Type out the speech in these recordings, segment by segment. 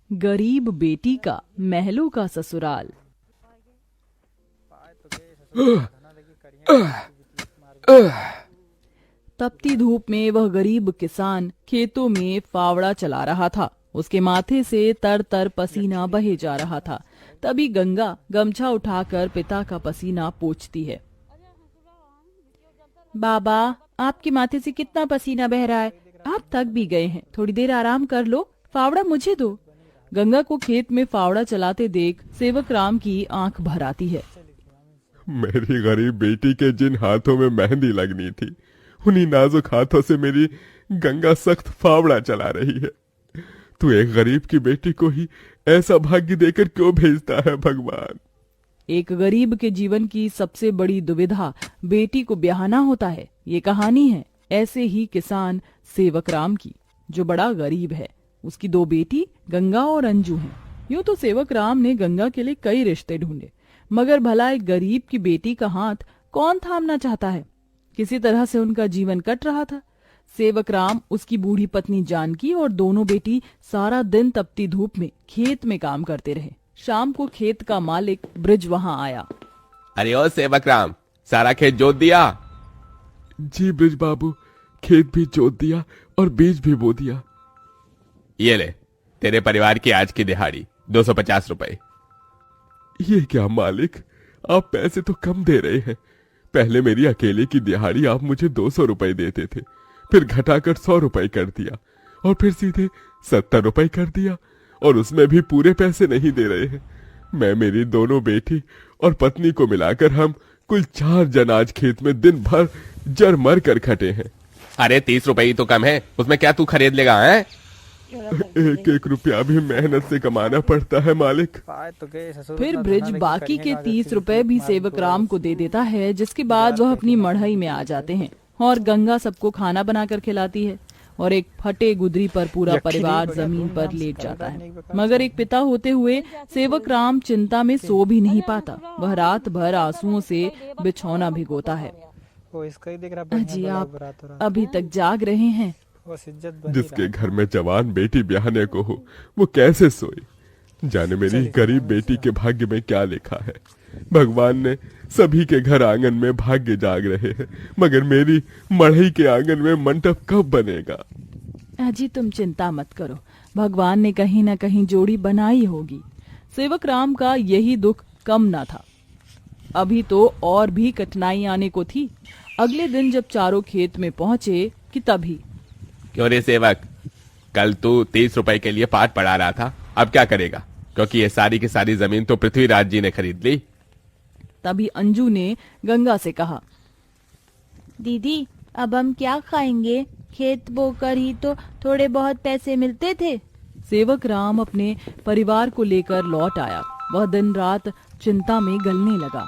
गरीब बेटी का महलों का ससुराल। तपती धूप में वह गरीब किसान खेतों में फावड़ा चला रहा था। उसके माथे से तर तर पसीना बहे जा रहा था। तभी गंगा गमछा उठाकर पिता का पसीना पोंछती है। बाबा, आपके माथे से कितना पसीना बह रहा है। आप थक भी गए हैं, थोड़ी देर आराम कर लो। फावड़ा मुझे दो। गंगा को खेत में फावड़ा चलाते देख सेवक राम की आंख भर आती है। मेरी गरीब बेटी के जिन हाथों में मेहंदी लगनी थी, उन्हीं नाजुक हाथों से मेरी गंगा सख्त फावड़ा चला रही है। तू एक गरीब की बेटी को ही ऐसा भाग्य देकर क्यों भेजता है भगवान। एक गरीब के जीवन की सबसे बड़ी दुविधा बेटी को ब्याहना होता है। ये कहानी है ऐसे ही किसान सेवक राम की, जो बड़ा गरीब है। उसकी दो बेटी गंगा और अंजू हैं। यूं तो सेवक राम ने गंगा के लिए कई रिश्ते ढूंढे, मगर भला एक गरीब की बेटी का हाथ कौन थामना चाहता है। किसी तरह से उनका जीवन कट रहा था। सेवक राम, उसकी बूढ़ी पत्नी जानकी और दोनों बेटी सारा दिन तपती धूप में खेत में काम करते रहे। शाम को खेत का मालिक ब्रिज वहां आया। अरे ओ सेवक राम, सारा खेत जोत दिया? जी ब्रिज बाबू, खेत भी जोत दिया और बीज भी बो दिया। ये ले, तेरे परिवार की आज की दिहाड़ी 250 रुपए। ये क्या मालिक, आप पैसे तो कम दे रहे हैं। पहले मेरी अकेले की दिहाड़ी आप मुझे 200 रुपए देते थे, फिर घटाकर 100 रुपए कर दिया और फिर सीधे 70 रुपए कर दिया, और उसमें भी पूरे पैसे नहीं दे रहे हैं। मैं, मेरी दोनों बेटी और पत्नी को मिलाकर हम कुल 4 जन आज खेत में दिन भर जर मर कर खटे हैं। अरे 30 रुपए ही तो कम है, उसमें क्या तू खरीद लेगा? है एक एक रुपया भी मेहनत से कमाना पड़ता है मालिक। फिर ब्रिज बाकी के 30 रुपए भी सेवक राम को दे देता है, जिसके बाद वह अपनी मढ़ई में आ जाते हैं और गंगा सबको खाना बनाकर खिलाती है और एक फटे गुदरी पर पूरा परिवार जमीन पर लेट जाता है। मगर एक पिता होते हुए सेवक राम चिंता में सो भी नहीं पाता। वह रात भर आंसुओं से बिछौना भिगोता है। अजी, आप अभी तक जाग रहे हैं? जिसके घर में जवान बेटी ब्याहने को हो, वो कैसे सोए। जाने मेरी गरीब बेटी के भाग्य में क्या लिखा है। भगवान ने सभी के घर आंगन में भाग्य जाग रहे हैं, मगर मेरी मढ़ई के आंगन में मंडप कब बनेगा। अजी, तुम चिंता मत करो, भगवान ने कहीं न कहीं जोड़ी बनाई होगी। सेवक राम का यही दुख कम न था। अभी तो और भी कठिनाई आने को थी। अगले दिन जब चारों खेत में पहुंचे कि तभी, क्यों रे सेवक, कल तू 30 रुपए के लिए पाठ पढ़ा रहा था, अब क्या करेगा? क्योंकि ये सारी की सारी जमीन तो पृथ्वीराज जी ने खरीद ली। तभी अंजू ने गंगा से कहा, दीदी, अब हम क्या खाएंगे? खेत बोकर ही तो थोड़े बहुत पैसे मिलते थे। सेवक राम अपने परिवार को लेकर लौट आया। वह दिन रात चिंता में गलने लगा।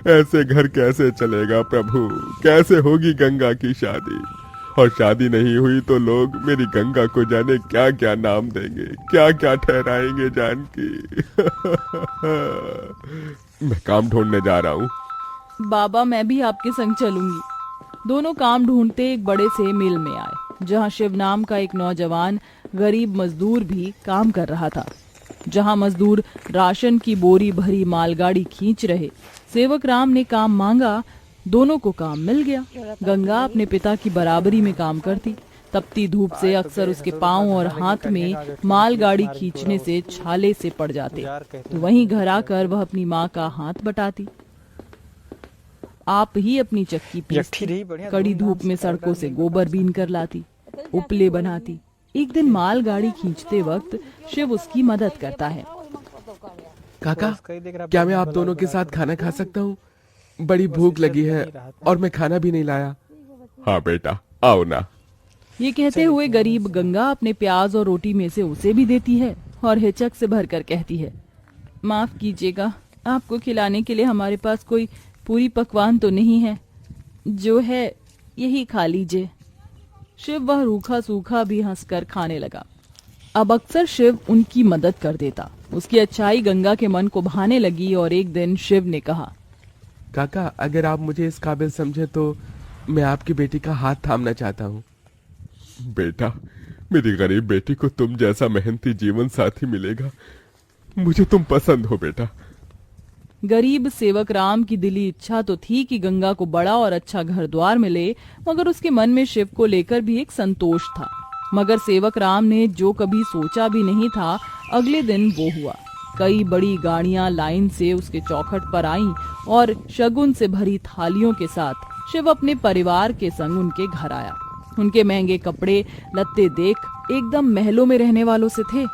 ऐसे घर कैसे चलेगा प्रभु, कैसे होगी गंगा की शादी। और शादी नहीं हुई तो लोग मेरी गंगा को जाने क्या क्या नाम देंगे, क्या क्या ठहराएंगे जानकी। मैं काम ढूंढने जा रहा हूँ। बाबा, मैं भी आपके संग चलूंगी। दोनों काम ढूंढते एक बड़े से मिल में आए, जहाँ शिव नाम का एक नौजवान गरीब मजदूर भी काम कर रहा था। जहाँ मजदूर राशन की बोरी भरी मालगाड़ी खींच रहे, सेवक राम ने काम मांगा। दोनों को काम मिल गया। गंगा अपने पिता की बराबरी में काम करती। तपती धूप से अक्सर उसके पांव और हाथ में मालगाड़ी खींचने से छाले से पड़ जाते, तो वहीं घर आकर वह अपनी माँ का हाथ बटाती। आप ही अपनी चक्की पीसती, कड़ी धूप में सड़कों से गोबर बीन कर लाती, उपले बनाती। एक दिन मालगाड़ी खींचते वक्त शिव उसकी मदद करता है। काका, क्या मैं आप दोनों के साथ खाना खा सकता हूँ? बड़ी भूख लगी है और मैं खाना भी नहीं लाया। हाँ बेटा, आओ ना। ये कहते हुए गरीब गंगा अपने प्याज और रोटी में से उसे भी देती है और हिचक से भरकर कहती है, माफ कीजिएगा, आपको खिलाने के लिए हमारे पास कोई पूरी पकवान तो नहीं है, जो है यही खा लीजिए। शिव वह रूखा सूखा भी हंसकर खाने लगा। अब अक्सर शिव उनकी मदद कर देता। उसकी अच्छाई गंगा के मन को भाने लगी और एक दिन शिव ने कहा, काका, अगर आप मुझे इस काबिल समझे तो मैं आपकी बेटी का हाथ थामना चाहता हूँ। बेटा, मेरी गरीब बेटी को तुम जैसा मेहनती जीवन साथी मिलेगा। मुझे तुम पसंद हो बेटा। गरीब सेवक राम की दिली इच्छा तो थी कि गंगा को बड़ा और अच्छा घर द्वार मिले, मगर उसके मन में शिव को लेकर भी एक संतोष था। मगर सेवक राम ने जो कभी सोचा भी नहीं था, अगले दिन वो हुआ। कई बड़ी गाड़ियां लाइन से उसके चौखट पर आईं और शगुन से भरी थालियों के साथ शिव अपने परिवार के संग उनके घर आया। उनके महंगे कपड़े लत्ते देख एकदम महलों में रहने वालों से थे।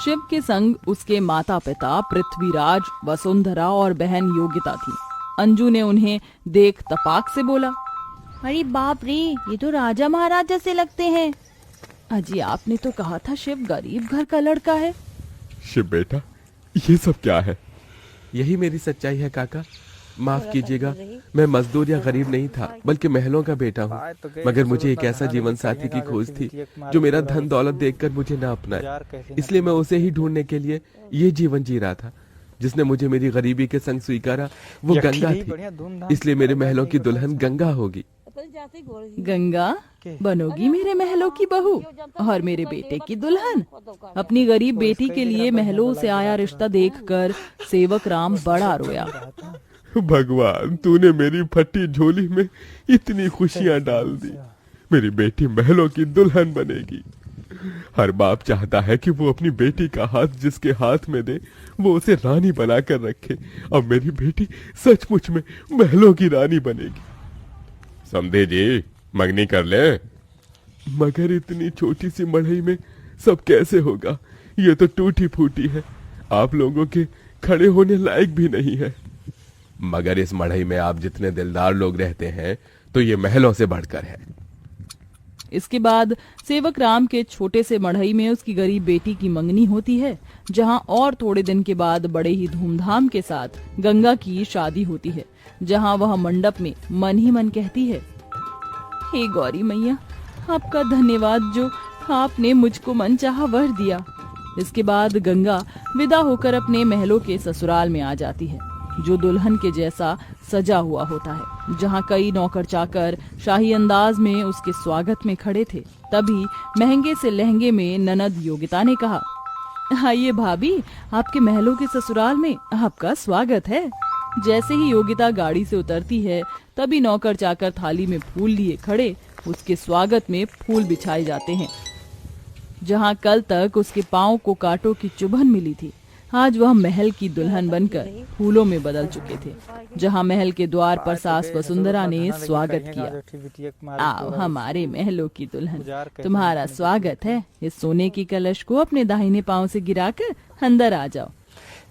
शिव के संग उसके माता पिता पृथ्वीराज, वसुंधरा और बहन योगिता थी। अंजू ने उन्हें देख तपाक से बोला, अरे बाप रे, ये तो राजा महाराजा से लगते हैं। अजी आपने तो कहा था शिव गरीब घर का लड़का है। शिव बेटा, ये सब क्या है? यही मेरी सच्चाई है काका। माफ कीजिएगा, मैं मजदूर या गरीब नहीं था, बल्कि महलों का बेटा हूँ। मगर मुझे एक ऐसा जीवन साथी की खोज थी जो मेरा धन दौलत देखकर मुझे न अपनाए। इसलिए मैं उसे ही ढूंढने के लिए ये जीवन जी रहा था। जिसने मुझे मेरी गरीबी के संग स्वीकारा वो गंगा थी। इसलिए मेरे महलों की दुल्हन गंगा होगी। गंगा बनोगी मेरे महलों की बहू और मेरे बेटे की दुल्हन। अपनी गरीब बेटी के लिए महलों से आया रिश्ता देखकर सेवक राम बड़ा रोया। भगवान, तूने मेरी फटी झोली में इतनी खुशियां डाल दी। मेरी बेटी महलों की दुल्हन बनेगी। हर बाप चाहता है कि वो अपनी बेटी का हाथ जिसके हाथ में दे वो उसे रानी बनाकर रखे। अब मेरी बेटी सचमुच में महलों की रानी बनेगी। समझे जी, मंगनी कर ले। मगर इतनी छोटी सी मढ़ई में सब कैसे होगा? ये तो टूटी फूटी है, आप लोगों के खड़े होने लायक भी नहीं है। मगर इस मढ़ई में आप जितने दिलदार लोग रहते हैं तो ये महलों से बढ़कर है। इसके बाद सेवक राम के छोटे से मढ़ई में उसकी गरीब बेटी की मंगनी होती है, जहां और थोड़े दिन के बाद बड़े ही धूमधाम के साथ गंगा की शादी होती है, जहां वह मंडप में मन ही मन कहती है, हे गौरी मैया, आपका धन्यवाद जो आपने मुझको मनचाहा वर दिया। इसके बाद गंगा विदा होकर अपने महलों के ससुराल में आ जाती है, जो दुल्हन के जैसा सजा हुआ होता है, जहां कई नौकर चाकर शाही अंदाज में उसके स्वागत में खड़े थे। तभी महंगे से लहंगे में ननद योगिता ने कहा, आइए भाभी, आपके महलों के ससुराल में आपका स्वागत है। जैसे ही योगिता गाड़ी से उतरती है, तभी नौकर चाकर थाली में फूल लिए खड़े उसके स्वागत में फूल बिछाए जाते हैं। जहां कल तक उसके पांव को कांटों की चुभन मिली थी, आज वह महल की दुल्हन बनकर फूलों में बदल चुके थे। जहां महल के द्वार पर सास वसुंधरा ने स्वागत किया, आओ हमारे महलों की दुल्हन, तुम्हारा स्वागत है। इस सोने की कलश को अपने दाहिने पांव से गिराकर अंदर आ जाओ।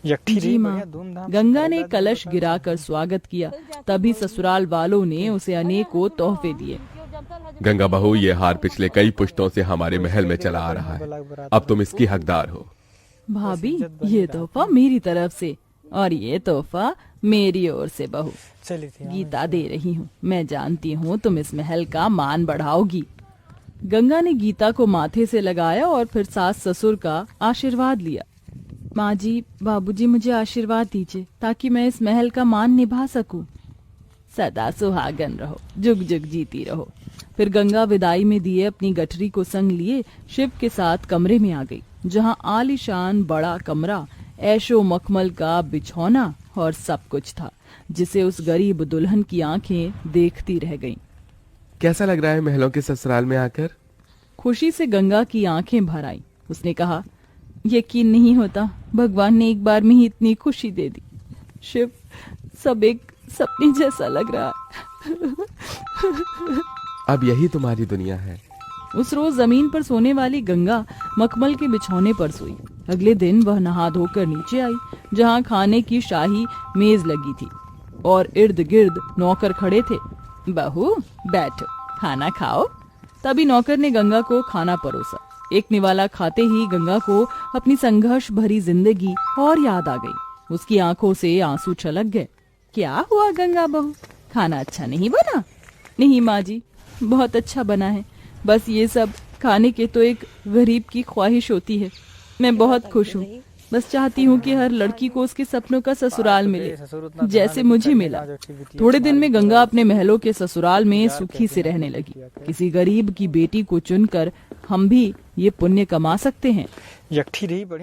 जी माँ, गंगा ने कलश गिराकर स्वागत किया। तभी ससुराल वालों ने उसे अनेकों तोहफे दिए। गंगा बहू, ये हार पिछले कई पुश्तों से हमारे महल में चला आ रहा है। अब तुम इसकी हकदार हो। भाभी, ये तोहफा मेरी तरफ से और ये तोहफा मेरी ओर से बहू। गीता दे रही हूँ। मैं जानती हूँ तुम इस महल का मान बढ़ाओगी। गंगा ने गीता को माथे से लगाया और फिर सास ससुर का आशीर्वाद लिया। माँ जी, बाबूजी, मुझे आशीर्वाद दीजिए ताकि मैं इस महल का मान निभा सकूं। सदा सुहागन रहो, जुग जुग जीती रहो। फिर गंगा विदाई में दिए अपनी गठरी को संग लिए शिव के साथ कमरे में आ गई, जहां आलीशान बड़ा कमरा, ऐशो मखमल का बिछौना और सब कुछ था, जिसे उस गरीब दुल्हन की आंखें देखती रह गईं। कैसा लग रहा है महलों के ससुराल में आकर? खुशी से गंगा की आंखें भर आईं। उसने कहा, यकीन नहीं होता, भगवान ने एक बार में ही इतनी खुशी दे दी। शिव, सब एक सपने जैसा लग रहा है। अब यही तुम्हारी दुनिया है। उस रोज जमीन पर सोने वाली गंगा मखमल के बिछौने पर सोई। अगले दिन वह नहा धोकर नीचे आई, जहां खाने की शाही मेज लगी थी और इर्द गिर्द नौकर खड़े थे। बहू, बैठो, खाना खाओ। तभी नौकर ने गंगा को खाना परोसा। एक निवाला खाते ही गंगा को अपनी संघर्ष भरी जिंदगी और याद आ गई। उसकी आंखों से आंसू छलक गए। क्या हुआ गंगा बहू, खाना अच्छा नहीं बना? नहीं माँ जी, बहुत अच्छा बना है। बस ये सब खाने के तो एक गरीब की ख्वाहिश होती है। मैं बहुत खुश हूँ। बस चाहती हूँ कि हर लड़की को उसके सपनों का ससुराल मिले, जैसे मुझे मिला। थोड़े दिन में गंगा अपने महलों के ससुराल में सुखी से रहने लगी। किसी गरीब की बेटी को चुनकर हम भी ये पुण्य कमा सकते हैं। यकठी रही बढ़िया।